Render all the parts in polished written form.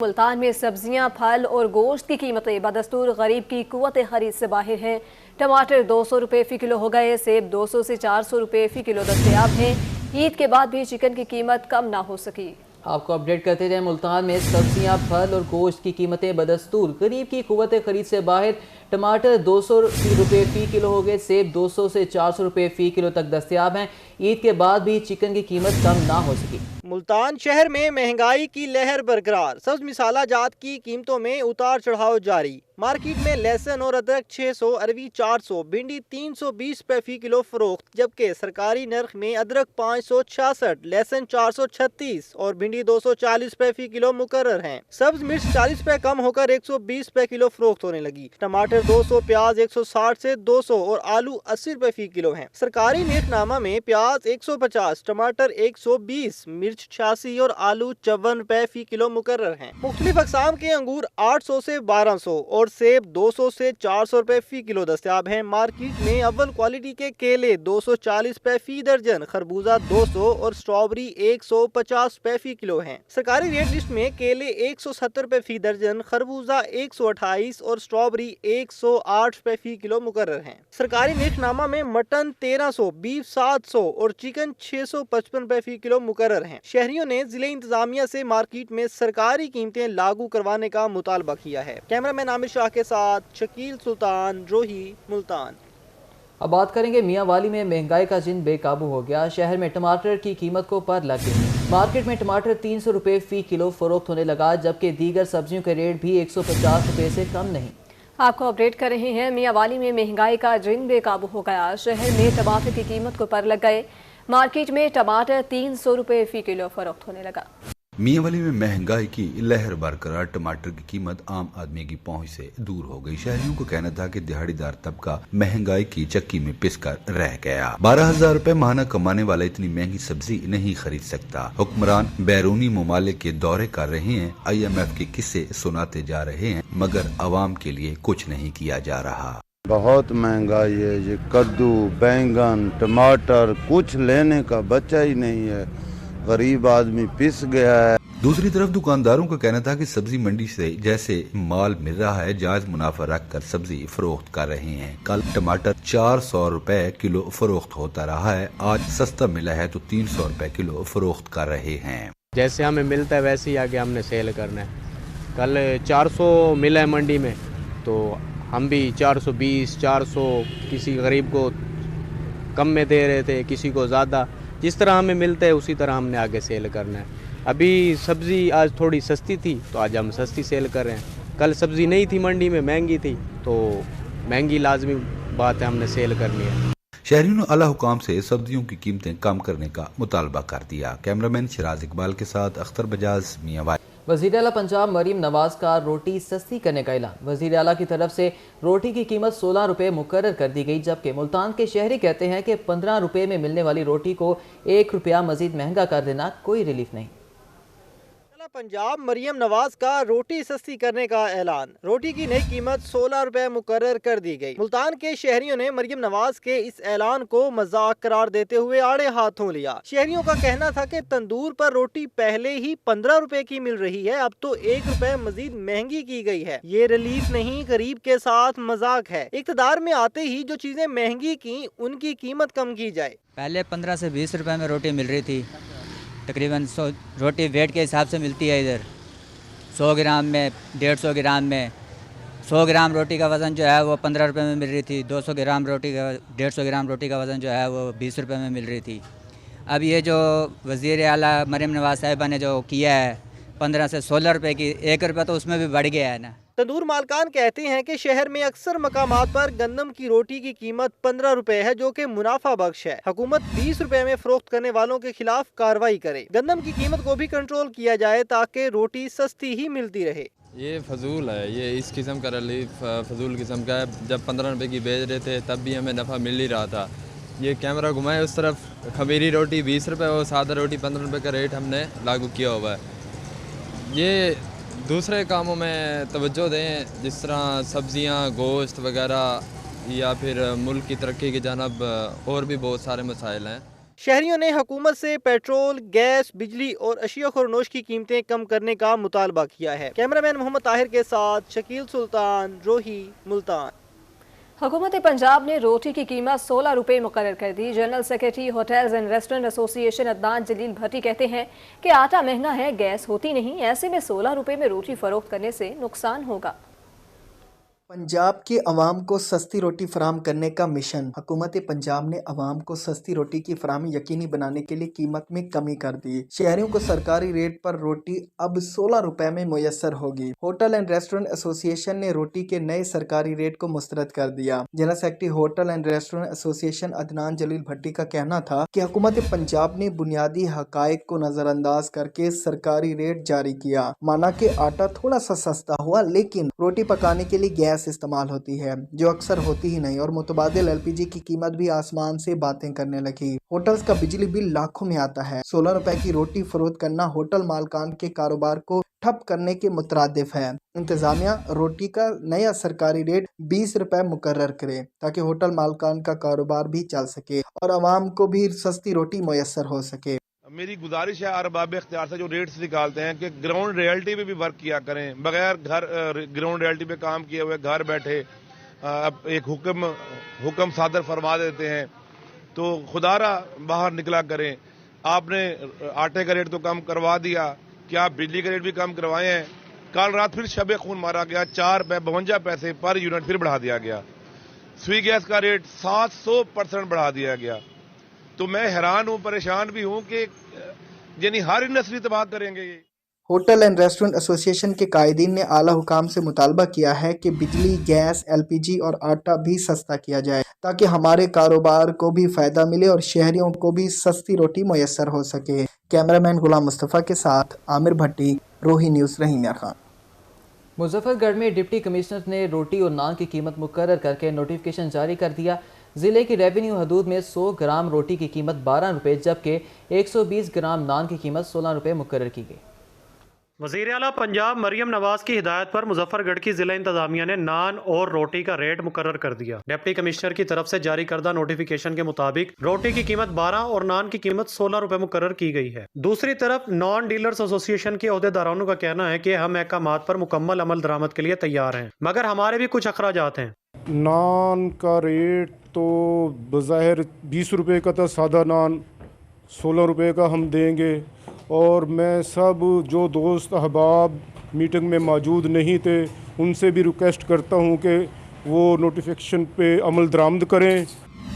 मुल्तान में सब्जियां, फल और गोश्त की कीमतें बदस्तूर गरीब की कुव्वत खरीद से बाहर हैं। टमाटर 200 रुपये फ़ी किलो हो गए। सेब 200 से 400 रुपये फ़ी किलो दस्तयाब हैं। ईद के बाद भी चिकन की कीमत कम ना हो सकी। आपको अपडेट करते जाए, मुल्तान में सब्जियां, फल और गोश्त की कीमतें बदस्तूर गरीब की कुव्वत खरीद से बाहर। टमाटर 200 रुपये फ़ी किलो हो गए। सेब 200 से 400 रुपये फ़ी किलो तक दस्तयाब हैं। ईद के बाद भी चिकन की कीमत कम ना हो सकी। मुल्तान शहर में महंगाई की लहर बरकरार। सब्ज मिसाला जात की कीमतों में उतार चढ़ाव जारी। मार्केट में लहसुन और अदरक 600, अरवी 400, भिंडी 320 रुपए फ़ी किलो फरोख्त, जबकि सरकारी नर्ख में अदरक 566, लहसुन 436 और भिंडी 240 रुपए फ़ी किलो मुकर्रर हैं। सब्ज मिर्च 40 रुपए कम होकर 120 रुपए किलो फरोख्त होने लगी। टमाटर 200, प्याज 160 से 200 और आलू 80 रुपए फ़ी किलो हैं। सरकारी नेकनामा में प्याज 150, टमाटर 120, मिर्च 86 और आलू 54 रुपए फ़ी किलो मुकर्रर हैं। मुख्तलिफ अक़साम के अंगूर 800 से 1200 और सेब 200 से 400 रुपए फ़ी किलो दस्तयाब हैं। मार्केट में अव्वल क्वालिटी के केले 240 रुपए फ़ी दर्जन, खरबूजा 200 और स्ट्रॉबेरी 150 रुपए फ़ी किलो हैं। सरकारी रेट लिस्ट में केले 170 रुपए फ़ी दर्जन, खरबूजा 128 और स्ट्रॉबेरी 108 रुपए फ़ी किलो मुकर्रर हैं। सरकारी नेकनामा में मटन 1300, बीफ 700 और चिकन 655 रुपए फ़ी किलो मुकर्रर हैं। शहरियों ने जिले इंतजामिया से मार्केट में सरकारी कीमतें लागू करवाने का मुतालबा किया है। कैमरामैन आमिर शाह के साथ शकील सुल्तान, रोही, मुल्तान। अब बात करेंगे मियांवाली में महंगाई का जिन बेकाबू हो गया। शहर में टमाटर की कीमत को पर लग गई। मार्केट में टमाटर 300 रुपये फ़ी किलो फरोख्त होने लगा, जबकि दीगर सब्जियों के रेट भी 150 रुपये से कम नहीं। आपको अपडेट कर रहे हैं। मियांवाली में महंगाई का जिन बेकाबू हो गया। शहर में टमाटर की कीमत को पर लग गए। मार्केट में टमाटर 300 रुपये फ़ी किलो फरोख्त होने लगा। मियांवाली में महंगाई की लहर बरकरार। टमाटर की कीमत आम आदमी की पहुंच से दूर हो गई। शहरियों को कहना था कि दिहाड़ीदार तबका महंगाई की चक्की में पिसकर रह गया। 12,000 रुपए माहाना कमाने वाला इतनी महंगी सब्जी नहीं खरीद सकता। हुक्मरान बैरूनी ममालिक के दौरे कर रहे हैं, IMF के किस्से सुनाते जा रहे हैं, मगर अवाम के लिए कुछ नहीं किया जा रहा। बहुत महंगाई है। ये कद्दू, बैंगन, टमाटर कुछ लेने का बचा ही नहीं है। गरीब आदमी पिस गया है। दूसरी तरफ दुकानदारों का कहना था कि सब्जी मंडी से जैसे माल मिल रहा है, जायज मुनाफा रखकर सब्जी फरोख्त कर रहे हैं। कल टमाटर 400 रुपए किलो फरोख्त होता रहा है, आज सस्ता मिला है तो 300 रुपए किलो फरोख्त कर रहे हैं। जैसे हमें मिलता है वैसे ही आगे हमने सेल करना है। कल 400 मिला है मंडी में, तो हम भी 420, 400 किसी गरीब को कम में दे रहे थे, किसी को ज़्यादा। जिस तरह हमें मिलता है उसी तरह हमने आगे सेल करना है। अभी सब्ज़ी आज थोड़ी सस्ती थी तो आज हम सस्ती सेल कर रहे हैं। कल सब्ज़ी नहीं थी मंडी में, महंगी थी, तो महंगी लाजमी बात है, हमने सेल करनी है। शहरियों ने आला हुकाम से सब्जियों की कीमतें कम करने का मुतालबा कर दिया। कैमरामैन शिराज इकबाल के साथ अख्तर बजाज, मियांवाली। वज़ीर आला पंजाब मरीम नवाज का रोटी सस्ती करने का ऐलान। वज़ीर आला की तरफ से रोटी की कीमत 16 रुपये मुकर्रर कर दी गई, जबकि मुल्तान के शहरी कहते हैं कि 15 रुपये में मिलने वाली रोटी को 1 रुपया मजीद महंगा कर देना कोई रिलीफ नहीं। पंजाब मरियम नवाज का रोटी सस्ती करने का ऐलान। रोटी की नई कीमत 16 रुपए मुकर्रर कर दी गई। मुल्तान के शहरियों ने मरियम नवाज के इस ऐलान को मजाक करार देते हुए आड़े हाथों लिया। शहरियों का कहना था कि तंदूर पर रोटी पहले ही 15 रुपए की मिल रही है, अब तो 1 रुपए मजीद महंगी की गई है। ये रिलीफ नहीं, गरीब के साथ मजाक है। इक़्तिदार में आते ही जो चीजें महंगी की उनकी कीमत कम की जाए। पहले 15 से 20 रुपए में रोटी मिल रही थी। तकरीबन 100 रोटी वेट के हिसाब से मिलती है। इधर 100 ग्राम में, 150 ग्राम में। 100 ग्राम रोटी का वज़न जो है वो 15 रुपए में मिल रही थी। 200 ग्राम रोटी का, 150 ग्राम रोटी का वज़न जो है वो 20 रुपए में मिल रही थी। अब ये जो वज़ीर आला मरियम नवाज साहिबा ने जो किया है 15 से 16 रुपए की, 1 रुपया तो उसमें भी बढ़ गया है ना। तंदूर मालकान कहते हैं कि शहर में अक्सर मकामात पर गंदम की रोटी की कीमत 15 रुपए है, जो कि मुनाफा बख्श है। हुकूमत 20 रुपए में फरोख्त करने वालों के खिलाफ कार्रवाई करे। गंदम की कीमत को भी कंट्रोल किया जाए ताकि रोटी सस्ती ही मिलती रहे। ये फजूल है, ये इस किस्म का रिलीफ फजूल किस्म का है। जब 15 रुपए की बेच रहे थे तब भी हमें नफ़ा मिल ही रहा था। ये कैमरा घुमाए उस तरफ, खमीरी रोटी 20 रुपये और सादा रोटी 15 रुपये का रेट हमने लागू किया हुआ है। ये दूसरे कामों में तवज्जो दें, जिस तरह सब्जियां, गोश्त वगैरह, या फिर मुल्क की तरक्की की जानब और भी बहुत सारे मसाइल हैं। शहरियों ने हुकूमत से पेट्रोल, गैस, बिजली और अशिया खुरनोश की कीमतें कम करने का मुतालबा किया है। कैमरामैन मोहम्मद ताहिर के साथ शकील सुल्तान, रोही, मुल्तान। हुकूमत पंजाब ने रोटी की कीमत 16 रुपये मुकर्रर कर दी। General secretary hotels and restaurant association Adnan Jalil Bhatti कहते हैं कि आटा महंगा है, गैस होती नहीं, ऐसे में 16 रुपये में रोटी फरोख्त करने से नुकसान होगा। पंजाब के अवाम को सस्ती रोटी फराहम करने का मिशन। हुकूमत पंजाब ने अवाम को सस्ती रोटी की फराहमी यकीनी बनाने के लिए कीमत में कमी कर दी। शहरियों को सरकारी रेट पर रोटी अब 16 रुपए में मुयस्सर होगी। होटल एंड रेस्टोरेंट एसोसिएशन ने रोटी के नए सरकारी रेट को मुस्तरद कर दिया। General secretary hotel and restaurant association Adnan Jalil Bhatti का कहना था कि हुकूमत पंजाब ने बुनियादी हकायक को नजरअंदाज करके सरकारी रेट जारी किया। माना कि आटा थोड़ा सा सस्ता हुआ, लेकिन रोटी पकाने के लिए गैस इस्तेमाल होती है जो अक्सर होती ही नहीं, और मुतबादिल एलपीजी की कीमत भी आसमान से बातें करने लगी। होटल्स का बिजली बिल लाखों में आता है। 16 रुपए की रोटी फरोख्त करना होटल मालकान के कारोबार को ठप करने के मुतरादिफ है। इंतजामिया रोटी का नया सरकारी रेट 20 रुपए मुकर्रर करे ताकि होटल मालकान का कारोबार भी चल सके और आवाम को भी सस्ती रोटी मुयस्सर हो सके। मेरी गुजारिश है अरबाब इख्तियार से जो रेट्स निकालते हैं कि ग्राउंड रियलिटी पे भी वर्क किया करें, बगैर घर ग्राउंड रियलिटी पे काम किए हुए घर बैठे अब एक हुक्म सादर फरमा देते हैं तो खुदारा बाहर निकला करें। आपने आटे का रेट तो कम करवा दिया, क्या आप बिजली का रेट भी कम करवाए हैं? कल रात फिर शबे खून मारा गया, 4.52 पैसे पर यूनिट फिर बढ़ा दिया गया। स्वी गैस का रेट 700% बढ़ा दिया गया। तो मैं हैरान हूँ, परेशान भी हूँ कि यानी हर इंडस्ट्री तबाह करेंगे ये। होटल एंड रेस्टोरेंट एसोसिएशन के कायदीन ने आला हुकाम से मुतालबा किया है कि बिजली, गैस, एलपीजी और आटा भी सस्ता किया जाए ताकि हमारे कारोबार को भी फायदा मिले और शहरियों को भी सस्ती रोटी मुयस्सर हो सके। कैमरामैन गुलाम मुस्तफ़ा के साथ आमिर भट्टी, रोही न्यूज़, रहीमिया खान। मुजफ्फरगढ़ में डिप्टी कमिश्नर ने रोटी और नान की कीमत मुकर्रर करके नोटिफिकेशन जारी कर दिया। जिले की रेवेन्यू हदूद में 100 ग्राम रोटी की कीमत 12 रुपये जबकि 120 ग्राम नान की कीमत 16 रुपये मुकर्रर की गई। वज़ीर आला पंजाब मरियम नवाज की हिदायत पर मुजफ्फरगढ़ की जिला इंतजामिया ने नान और रोटी का रेट मुकर्रर कर दिया। डिप्टी कमिश्नर की तरफ से जारी करदा नोटिफिकेशन के मुताबिक रोटी की कीमत 12 और नान की कीमत 16 रुपए मुकर्रर की गई है। दूसरी तरफ नॉन डीलर्स एसोसिएशन के ओहदेदारों का कहना है कि हम अहकामात पर मुकम्मल अमल दरामद के लिए तैयार हैं, मगर हमारे भी कुछ अखराजात हैं। नान का रेट तो बज़ाहिर 20 रुपये का था, सादा नान 16 रुपये का हम देंगे, और मैं सब जो दोस्त अहबाब मीटिंग में मौजूद नहीं थे उनसे भी रिक्वेस्ट करता हूं कि वो नोटिफिकेशन पे अमल दरामद करें।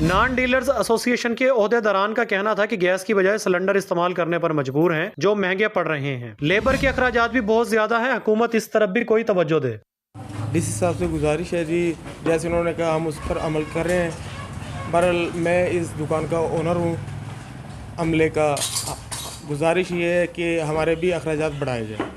नॉन डीलर्स एसोसिएशन के ओहदेदारान का कहना था कि गैस की बजाय सिलेंडर इस्तेमाल करने पर मजबूर हैं जो महंगे पड़ रहे हैं। लेबर के अखराजात भी बहुत ज़्यादा हैं, हुकूमत इस तरफ भी कोई तवज्जो दे। डीसी साहब से गुजारिश है जी, जैसे उन्होंने कहा हम उस पर अमल कर रहे हैं। बहरहाल मैं इस दुकान का ओनर हूँ, अमले का गुजारिश ये है कि हमारे भी अखराजात बढ़ाए जाए।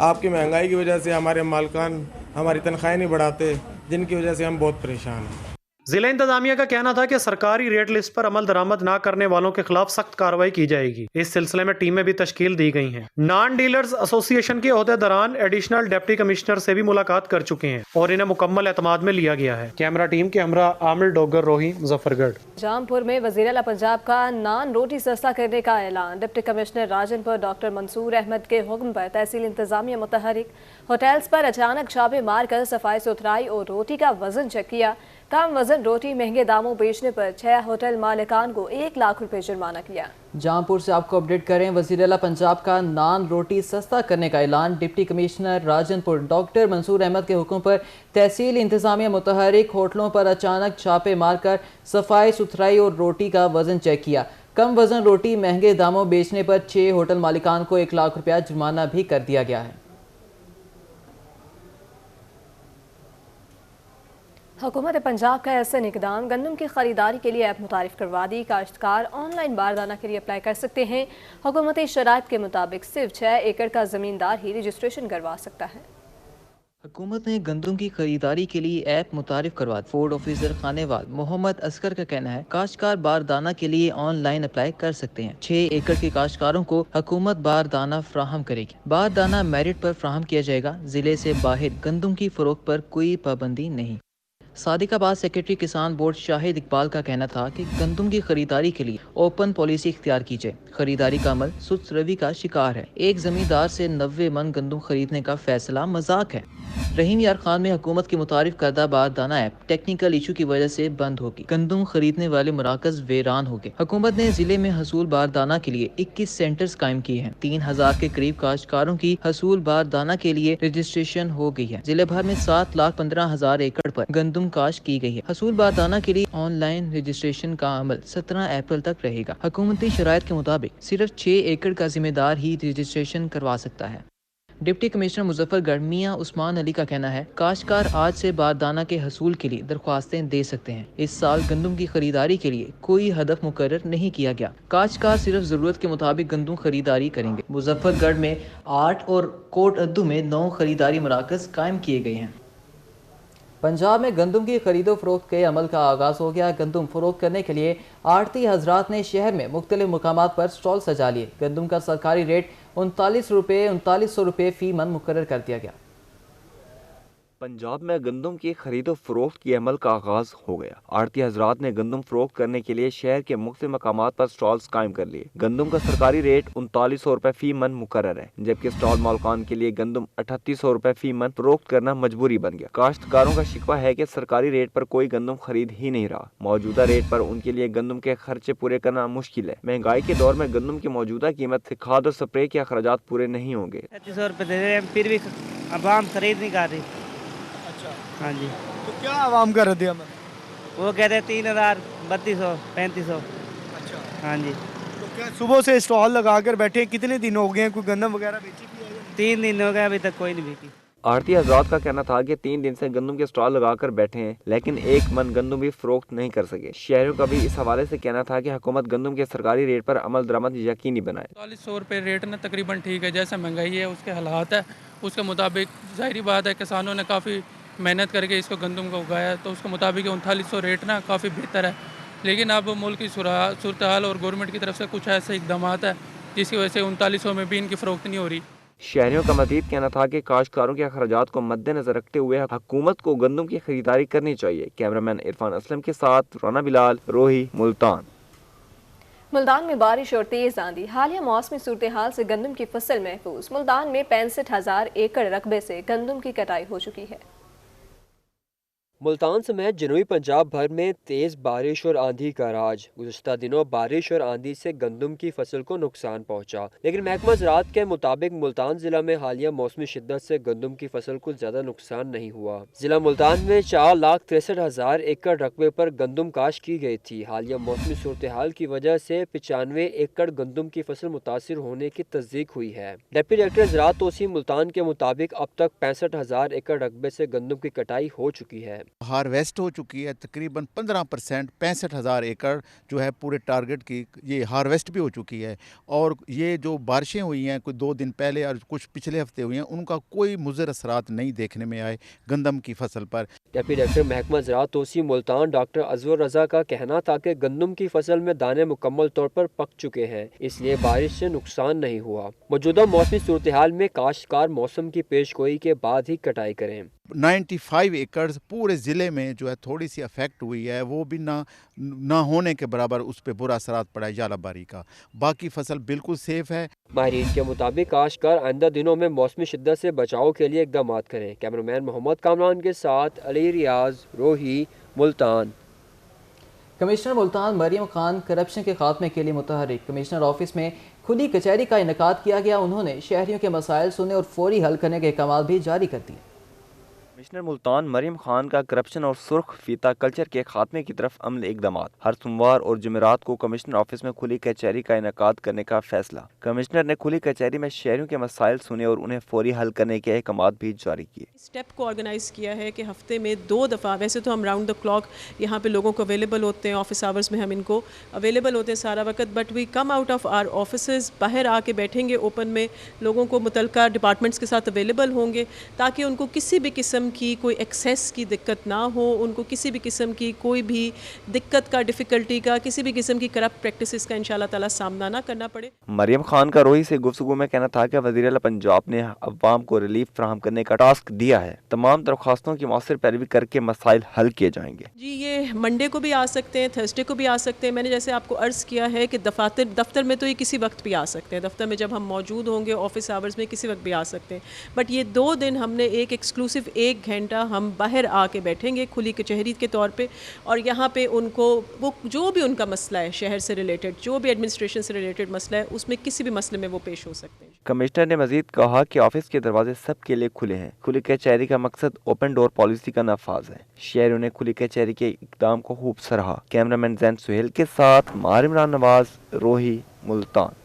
आपकी महंगाई की वजह से हमारे मालकान हमारी तनख्वाहें नहीं बढ़ाते, जिनकी वजह से हम बहुत परेशान हैं। जिला इंतजामिया का कहना था कि सरकारी रेट लिस्ट पर अमल दरामद न करने वालों के खिलाफ सख्त कार्रवाई की जाएगी। इस सिलसिले में टीमें भी तश्कील दी गई हैं। नॉन डीलर्स एसोसिएशन के ओहदेदारान एडिशनल डिप्टी कमिश्नर से भी मुलाकात कर चुके हैं और इन्हें मुकम्मल एतमाद में लिया गया है। कैमरा टीम के हमरा आमिर डोगर, रोही, मुजफ्फरगढ़। जामपुर में वज़ीर आला पंजाब का नान रोटी सस्ता करने का ऐलान। Deputy commissioner Rajanpur doctor Mansoor Ahmad के हुक्म पर तहसील इंतजामिया मुतहरिक होटल्स पर अचानक छापे मारकर सफाई सुथराई और रोटी का वजन चेक किया। कम वजन रोटी महंगे दामों बेचने पर 6 होटल मालिकान को 1 लाख रुपए जुर्माना किया। जामपुर से आपको अपडेट करें, वज़ीर आला पंजाब का नान रोटी सस्ता करने का ऐलान। Deputy commissioner Rajanpur doctor Mansoor Ahmad के हुक्म पर तहसील इंतजामिया मुतहरिक होटलों पर अचानक छापे मारकर सफाई सुथराई और रोटी का वजन चेक किया। कम वजन रोटी महंगे दामों बेचने पर 6 होटल मालिकान को 1 लाख रुपया जुर्माना भी कर दिया गया है। हुकूमत पंजाब का ऐसा इक़दाम गंदम की खरीदारी के लिए ऐप मुतारिफ करवा दी। काश्तकार ऑनलाइन बारदाना के लिए अप्लाई कर सकते हैं। हुकूमती शराइत के मुताबिक सिर्फ 6 एकड़ का ज़मींदार ही रजिस्ट्रेशन करवा सकता है। हुकूमत ने गंदम की खरीदारी के लिए ऐप मुतारिफ करवा दी। फूड ऑफिसर खानेवाल मोहम्मद असगर का कहना है काश्तकार बारदाना के लिए ऑनलाइन अप्लाई कर सकते हैं। 6 एकड़ के काश्तकारों को हुकूमत बारदाना फ्राहम करेगी। बारदाना मेरिट पर फ्राहम किया जाएगा। जिले से बाहर गंदम की फरोख्त पर कोई पाबंदी नहीं। सादिकाबाद सेक्रेटरी किसान बोर्ड शाहिद इकबाल का कहना था कि गंदम की खरीदारी के लिए ओपन पॉलिसी इख्तियार की जाए। खरीदारी का अमल सुस्त रवि का शिकार है। एक जमींदार से 90 मन गंदम खरीदने का फैसला मजाक है। रहीम यार खान में हुकूमत की मुतारिफ करदा बारदाना ऐप टेक्निकल इशू की वजह से बंद होगी। गंदम खरीदने वाले मराकज वेरान हो गए। हुकूमत ने जिले में हसूल बारदाना के लिए 21 सेंटर्स कायम किए हैं। 3000 के करीब काश्तकारों की हसूल बारदाना के लिए रजिस्ट्रेशन हो गई है। जिले भर में 7,15,000 एकड़ पर गंदम काश्त की गई है। हसूल बारदाना के लिए ऑनलाइन रजिस्ट्रेशन का अमल 17 अप्रैल तक रहेगा। हुकूमती शराइत के मुताबिक सिर्फ 6 एकड़ का जिम्मेदार ही रजिस्ट्रेशन करवा सकता है। डिप्टी कमिश्नर मुजफ्फरगढ़ मियां उस्मान अली का कहना है, काश्तकार आज से बारदाना के हसूल के लिए दरख्वास्तें दे सकते हैं। इस साल गंदम की खरीदारी के लिए कोई हदफ मुकर्रर नहीं किया गया। काश्तकार सिर्फ जरूरत के मुताबिक गंदम खरीदारी करेंगे। मुजफ्फरगढ़ में 8 और कोट अद्दू में 9 खरीदारी मराकज कायम किए गए हैं। पंजाब में गंदम की खरीदो फरोख्त के अमल का आगाज़ हो गया। गंदम फरोख्त करने के लिए आड़ती हजरात ने शहर में मुख्तलिफ मकामात पर स्टॉल सजा लिए। गंदम का सरकारी रेट 39 रुपये फी मन मुकर्रर कर दिया गया। पंजाब में गंदम की खरीदो फरोख्त के अमल का आगाज हो गया। आड़ती हजरात ने गंदम फरोख्त करने के लिए शहर के मुख्तलिफ मकामात पर स्टॉल्स कायम कर लिए। गंदम का सरकारी रेट 3900 रुपए फी मन मुकर्रर है, जबकि स्टॉल मालकान के लिए गंदम 3800 रुपए फी मन फरोख्त करना मजबूरी बन गया। काश्तकारों का शिकवा है कि सरकारी रेट पर कोई गंदम खरीद ही नहीं रहा। मौजूदा रेट पर उनके लिए गंदम के खर्चे पूरे करना मुश्किल है। महंगाई के दौर में गंदम की मौजूदा कीमत से खाद और स्प्रे के अखराजात पूरे नहीं होंगे। 3500 रुपए दे रहे हैं, फिर भी आवाम खरीद नहीं कर रही। हाँ जी, तो क्या आवाम का रद्द अमल? वो कहते हैं 3000, 3200, 3500। अच्छा, हाँ जी। तो क्या सुबह से स्टॉल लगा कर बैठे, कितने दिन हो गए हैं, कोई गंदम वगैरह बेची भी है? 3 दिन हो गए, अभी तक कोई नहीं बेची। आड़ती हजरात का कहना था कि 3 दिन से गंदम के स्टॉल लगाकर बैठे हैं, लेकिन एक मन गंदम भी फरोख्त नहीं कर सके। शहरियों का भी इस हवाले से कहना था कि हुकूमत गंदम के सरकारी रेट पर अमल दरामद यकीनी बनाए। 3900 रुपये रेट ना तकरीबन ठीक है। जैसे महंगाई है उसके हालात है, उसके मुताबिक जाहिर बात है किसानों ने काफ़ी मेहनत करके इसको गंदम को उगाया, तो उसके मुताबिक 3900 रेट ना काफ़ी बेहतर है। लेकिन अब मुल्क की सूरत हाल और गवर्नमेंट की तरफ से कुछ ऐसे इकदाम है जिसकी वजह से 3900 में भी इनकी फरोख्त नहीं हो रही। शहरियों का मजीद कहना था कि काश्तकारों के अखराजात को मद्देनजर रखते हुए हुकूमत को गंदम की खरीदारी करनी चाहिए। कैमरामैन इरफान असलम के साथ राना बिलाल, रोही, मुल्तान। मुल्तान में बारिश और तेज आंधी। हालिया मौसमी सूरत हाल से गंदम की फसल महफूज। मुल्तान में 65,000 एकड़ रकबे से गंदम की कटाई हो चुकी है। मुल्तान समेत जनूबी पंजाब भर में तेज़ बारिश और आंधी का राज। गुज़श्ता दिनों बारिश और आंधी से गंदम की फसल को नुकसान पहुंचा, लेकिन महकमा ज़राअत के मुताबिक मुल्तान ज़िला में हालिया मौसमी शिद्दत से गंदम की फसल को ज़्यादा नुकसान नहीं हुआ। ज़िला मुल्तान में 4,63,000 एकड़ रकबे पर गंदम काश्त की गई थी। हालिया मौसमी सूरत हाल की वजह से 95 एकड़ गंदम की फसल मुतासिर होने की तस्दीक हुई है। डिप्टी डायरेक्टर ज़राअत तोसीम मुल्तान के मुताबिक अब तक 65,000 एकड़ रकबे से गंदम की कटाई हो चुकी है। हार्वेस्ट हो चुकी है तकरीबन 15%। 65,000 एकड़ जो है पूरे टारगेट की ये हार्वेस्ट भी हो चुकी है। और ये जो बारिशें हुई हैं कोई 2 दिन पहले और कुछ पिछले हफ्ते हुई हैं, उनका कोई मुज़र असरात नहीं देखने में आए गंदम की फसल पर। डिप्टी डायरेक्टर महकमा ज़राअत तोसीम मुल्तान डॉक्टर अजवर रज़ा का कहना था कि गंदम की फसल में दाने मुकम्मल तौर पर पक चुके हैं, इसलिए बारिश से नुकसान नहीं हुआ। मौजूदा मौसमी सूरत हाल में काश्तकार मौसम की पेशगोई के बाद ही कटाई करें। 95 एकड़ पूरे ज़िले में जो है थोड़ी सी अफेक्ट हुई है, वो भी ना होने के बराबर उस पर बुरा असरात पड़ा है जालाबारी का। बाकी फसल बिल्कुल सेफ है। माहिरीन के मुताबिक काश्तकार आइंदा दिनों में मौसमी शिद्दत से बचाव के लिए इकदाम करें। कैमरामैन मोहम्मद कामरान के साथ अली रियाज, रोही, मुल्तान। कमिश्नर मुल्तान मरियम खान करप्शन के खात्मे के लिए मुतहरिक। कमिश्नर ऑफिस में खुली कचहरी का इनेकाद किया गया। उन्होंने शहरियों के मसाइल सुने और फौरी हल करने के अहकाम भी जारी कर दिए। कमिश्नर मुल्तान मरियम खान का करप्शन और सुर्ख फीता कल्चर के खात्मे की तरफ अमल इकदाम। हर सोमवार और जुमेरात को कमिश्नर ऑफिस में खुली कचहरी का इनेकाद करने का फैसला। कमिश्नर ने खुली कचहरी में शहरियों के मसाइल सुने और उन्हें फौरी हल करने के अहकाम भी जारी किए। स्टेप को ऑर्गेनाइज किया है कि हफ्ते में 2 दफ़ा, वैसे तो हम राउंड द क्लॉक यहाँ पे लोगों को अवेलेबल होते हैं, ऑफिस आवर्स में हम इनको अवेलेबल होते हैं सारा वक्त, but we come out of our office, बाहर आके बैठेंगे ओपन में, लोगों को मुतलका डिपार्टमेंट्स के साथ अवेलेबल होंगे ताकि उनको किसी भी किस्म किस्म की कोई एक्सेस की दिक्कत ना हो, उनको किसी भी किस्म की कोई भी दिक्कत का, डिफ़िकल्टी का, किसी भी किस्म की करप्ट प्रैक्टिसेस का इंशाल्लाह ताला सामना ना करना पड़े। मरियम खान का रोही से गुफ्तगू में कहना था कि वज़ीर आला पंजाब ने अवाम को रिलीफ फराहम करने का टास्क दिया है। तमाम दरख्वास्तों की मौसर पैरवी करके मसाइल हल किए जाएंगे। जी, ये मंडे को भी आ सकते हैं, थर्सडे को भी आ सकते हैं। मैंने जैसे आपको अर्ज़ किया है कि दफ्तर में तो ये किसी वक्त भी आ सकते हैं, दफ्तर में जब हम मौजूद होंगे, ऑफिस आवर्स में किसी वक्त भी आ सकते हैं। बट ये 2 दिन हमने एक एक्सक्लूसिव 1 घंटा हम बाहर आके बैठेंगे खुली कचहरी के तौर पे, और यहाँ पे उनको वो जो भी उनका मसला है शहर से रिलेटेड, जो भी एडमिनिस्ट्रेशन से रिलेटेड मसला है, उसमें किसी भी मसले में वो पेश हो सकते हैं। कमिश्नर ने मजीद कहा कि ऑफिस के दरवाजे सबके लिए खुले हैं। खुली कचहरी का मकसद ओपन डोर पॉलिसी का नफाज है। शहरियों ने खुली कचहरी के इक़दाम को खूब सराहा। कैमरामैन जैन सुहेल के साथ मार इमरान नवाज, रोही, मुल्तान।